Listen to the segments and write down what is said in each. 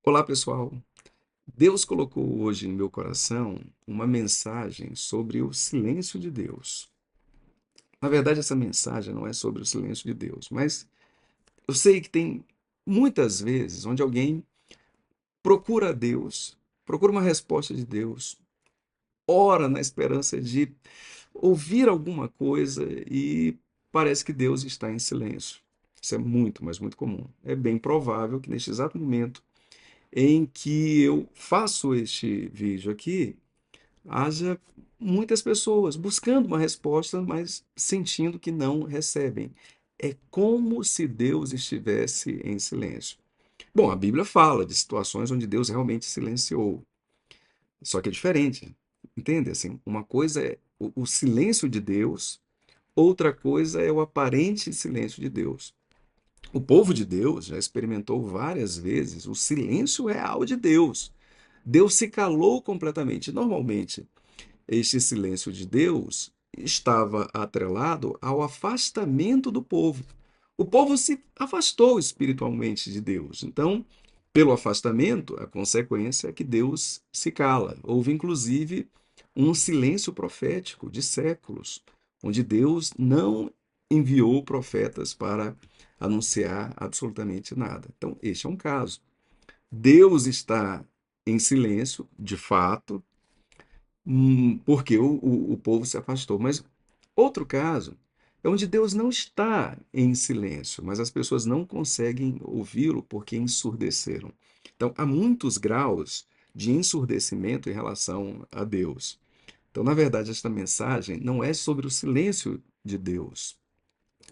Olá, pessoal. Deus colocou hoje em meu coração uma mensagem sobre o silêncio de Deus. Na verdade, essa mensagem não é sobre o silêncio de Deus, mas eu sei que tem muitas vezes onde alguém procura Deus, procura uma resposta de Deus, ora na esperança de ouvir alguma coisa e parece que Deus está em silêncio. Isso é muito, mas muito comum. É bem provável que neste exato momento em que eu faço este vídeo aqui, haja muitas pessoas buscando uma resposta, mas sentindo que não recebem. É como se Deus estivesse em silêncio. Bom, a Bíblia fala de situações onde Deus realmente silenciou, só que é diferente. Entende? Assim, uma coisa é o silêncio de Deus, outra coisa é o aparente silêncio de Deus. O povo de Deus já experimentou várias vezes o silêncio real de Deus. Deus se calou completamente. Normalmente, este silêncio de Deus estava atrelado ao afastamento do povo. O povo se afastou espiritualmente de Deus. Então, pelo afastamento, a consequência é que Deus se cala. Houve, inclusive, um silêncio profético de séculos, onde Deus não enviou profetas para anunciar absolutamente nada. Então, este é um caso. Deus está em silêncio, de fato, porque o povo se afastou. Mas outro caso é onde Deus não está em silêncio, mas as pessoas não conseguem ouvi-lo porque ensurdeceram. Então, há muitos graus de ensurdecimento em relação a Deus. Então, na verdade, esta mensagem não é sobre o silêncio de Deus,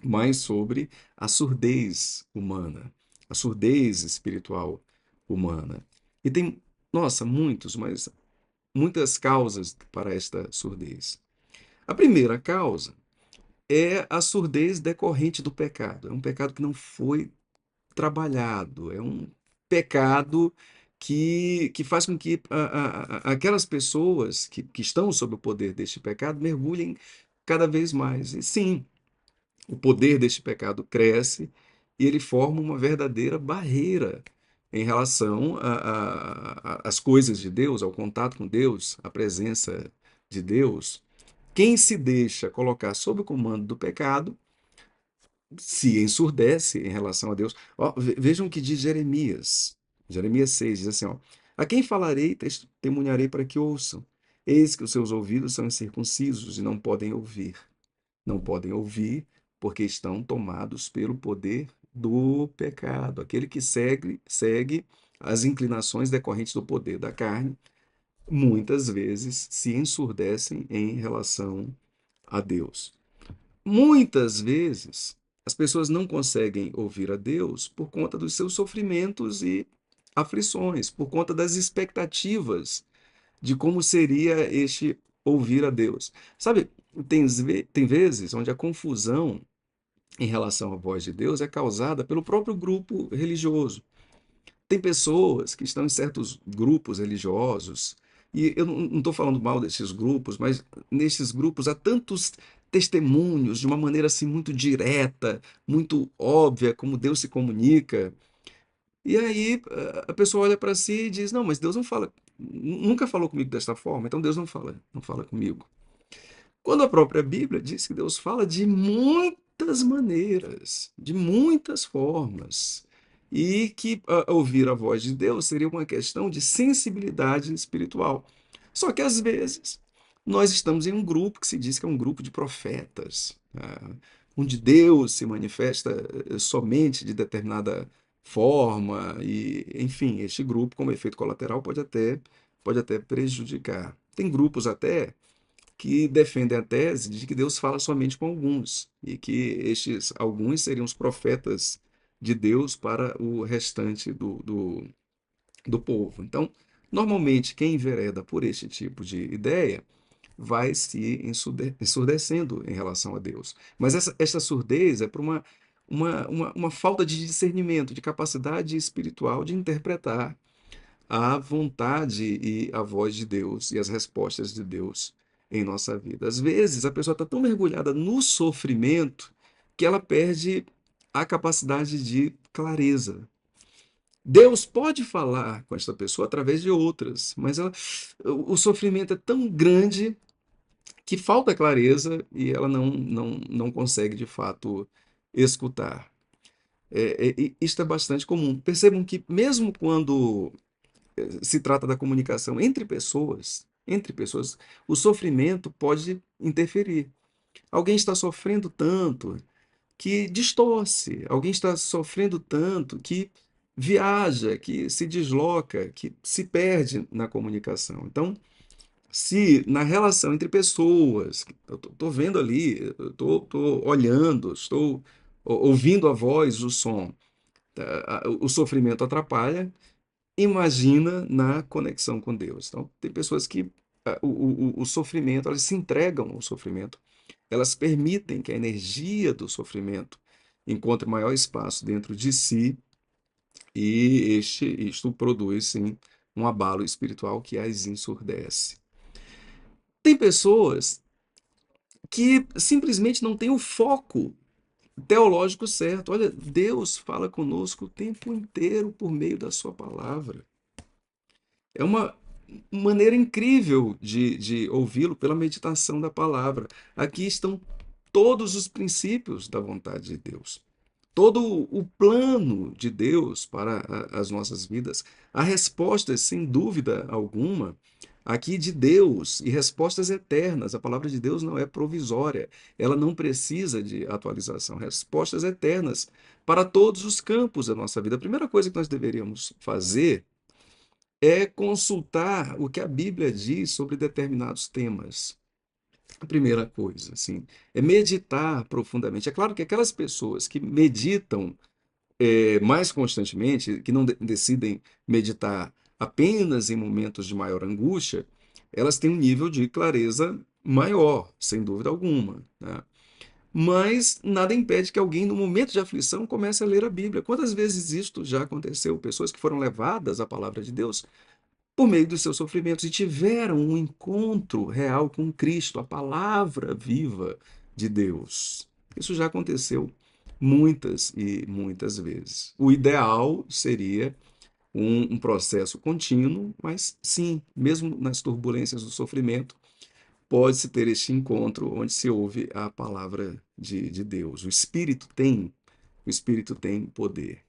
mas sobre a surdez humana, a surdez espiritual humana. E tem, nossa, mas muitas causas para esta surdez. A primeira causa é a surdez decorrente do pecado. É um pecado que não foi trabalhado, é um pecado que faz com que aquelas pessoas que estão sob o poder deste pecado mergulhem cada vez mais. E sim, o poder deste pecado cresce e ele forma uma verdadeira barreira em relação às coisas de Deus, ao contato com Deus, à presença de Deus. Quem se deixa colocar sob o comando do pecado se ensurdece em relação a Deus. Ó, vejam o que diz Jeremias. Jeremias 6 diz assim: ó, a quem falarei, testemunharei para que ouçam. Eis que os seus ouvidos são incircuncisos e não podem ouvir. Não podem ouvir porque estão tomados pelo poder do pecado. Aquele que segue as inclinações decorrentes do poder da carne, muitas vezes se ensurdecem em relação a Deus. Muitas vezes as pessoas não conseguem ouvir a Deus por conta dos seus sofrimentos e aflições, por conta das expectativas de como seria este ouvir a Deus. Sabe, tem vezes onde a confusão em relação à voz de Deus é causada pelo próprio grupo religioso. Tem pessoas que estão em certos grupos religiosos, e eu não estou falando mal desses grupos, mas nesses grupos há tantos testemunhos de uma maneira assim muito direta, muito óbvia, como Deus se comunica. E aí a pessoa olha para si e diz: Não, mas Deus não fala, nunca falou comigo desta forma, então Deus não fala comigo. Quando a própria Bíblia diz que Deus fala de muitas maneiras, de muitas formas, e que ouvir a voz de Deus seria uma questão de sensibilidade espiritual. Só que às vezes nós estamos em um grupo que se diz que é um grupo de profetas, onde Deus se manifesta somente de determinada forma, e, enfim, este grupo, como efeito colateral, pode até prejudicar. Tem grupos até que defendem a tese de que Deus fala somente com alguns e que estes alguns seriam os profetas de Deus para o restante do povo. Então, normalmente, quem envereda por este tipo de ideia vai se ensurdecendo em relação a Deus. Mas essa surdez é por uma falta de discernimento, de capacidade espiritual de interpretar a vontade e a voz de Deus e as respostas de Deus em nossa vida. Às vezes, a pessoa está tão mergulhada no sofrimento que ela perde a capacidade de clareza. Deus pode falar com esta pessoa através de outras, mas o sofrimento é tão grande que falta clareza e ela não consegue de fato escutar. Isto é bastante comum. Percebam que mesmo quando se trata da comunicação entre pessoas, o sofrimento pode interferir. Alguém está sofrendo tanto que distorce, alguém está sofrendo tanto que viaja, que se desloca, que se perde na comunicação. Então, se na relação entre pessoas, eu estou vendo ali, eu estou olhando, estou ouvindo a voz, o som, o sofrimento atrapalha, imagina na conexão com Deus. Então, tem pessoas que o sofrimento, elas se entregam ao sofrimento, elas permitem que a energia do sofrimento encontre maior espaço dentro de si e isto produz, sim, um abalo espiritual que as ensurdece. Tem pessoas que simplesmente não têm o foco teológico certo. Olha, Deus fala conosco o tempo inteiro por meio da sua palavra. É uma maneira incrível de ouvi-lo pela meditação da palavra. Aqui estão todos os princípios da vontade de Deus, todo o plano de Deus para as nossas vidas. Há respostas, sem dúvida alguma, aqui de Deus e respostas eternas. A palavra de Deus não é provisória, ela não precisa de atualização. Respostas eternas para todos os campos da nossa vida. A primeira coisa que nós deveríamos fazer é consultar o que a Bíblia diz sobre determinados temas. A primeira coisa, assim, é meditar profundamente. É claro que aquelas pessoas que meditam mais constantemente, que não decidem meditar apenas em momentos de maior angústia, elas têm um nível de clareza maior, sem dúvida alguma, né? Mas nada impede que alguém, no momento de aflição, comece a ler a Bíblia. Quantas vezes isto já aconteceu? Pessoas que foram levadas à palavra de Deus por meio dos seus sofrimentos e tiveram um encontro real com Cristo, a palavra viva de Deus. Isso já aconteceu muitas e muitas vezes. O ideal seria um processo contínuo, mas sim, mesmo nas turbulências do sofrimento, pode-se ter este encontro onde se ouve a palavra de Deus. O Espírito tem poder.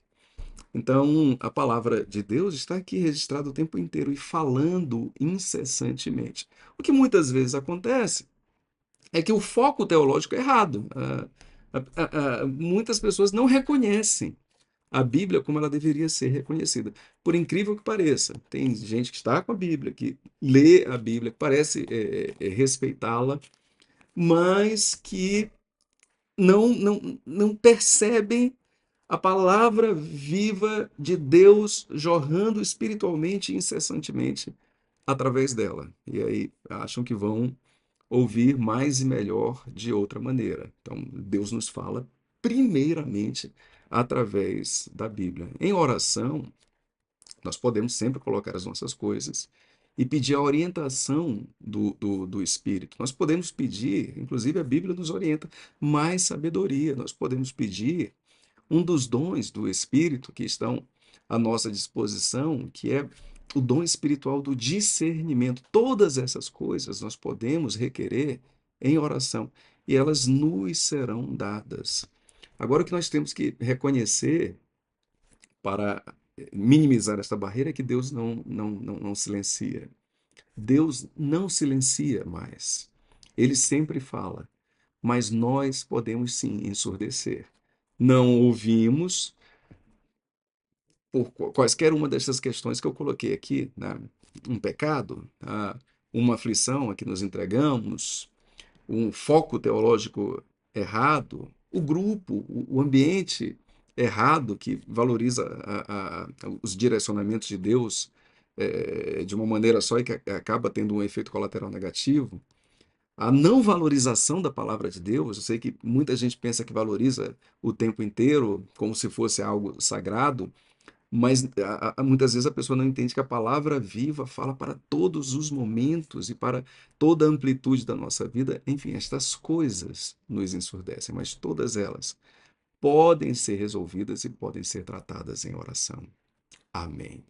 Então, a palavra de Deus está aqui registrada o tempo inteiro e falando incessantemente. O que muitas vezes acontece é que o foco teológico é errado. Muitas pessoas não reconhecem a Bíblia como ela deveria ser reconhecida. Por incrível que pareça, tem gente que está com a Bíblia, que lê a Bíblia, que parece respeitá-la, mas que não percebem a palavra viva de Deus jorrando espiritualmente e incessantemente através dela. E aí acham que vão ouvir mais e melhor de outra maneira. Então, Deus nos fala primeiramente através da Bíblia. Em oração, nós podemos sempre colocar as nossas coisas e pedir a orientação do Espírito. Nós podemos pedir, inclusive a Bíblia nos orienta, mais sabedoria. Nós podemos pedir um dos dons do Espírito que estão à nossa disposição, que é o dom espiritual do discernimento. Todas essas coisas nós podemos requerer em oração e elas nos serão dadas. Agora, o que nós temos que reconhecer para minimizar esta barreira é que Deus não silencia. Deus não silencia mais. Ele sempre fala, mas nós podemos sim ensurdecer. Não ouvimos por quaisquer uma dessas questões que eu coloquei aqui, né? Um pecado, uma aflição a que nos entregamos, um foco teológico errado, o grupo, o ambiente errado que valoriza os direcionamentos de Deus de uma maneira só e que acaba tendo um efeito colateral negativo. A não valorização da palavra de Deus, eu sei que muita gente pensa que valoriza o tempo inteiro como se fosse algo sagrado, mas muitas vezes a pessoa não entende que a palavra viva fala para todos os momentos e para toda a amplitude da nossa vida. Enfim, estas coisas nos ensurdecem, mas todas elas podem ser resolvidas e podem ser tratadas em oração. Amém.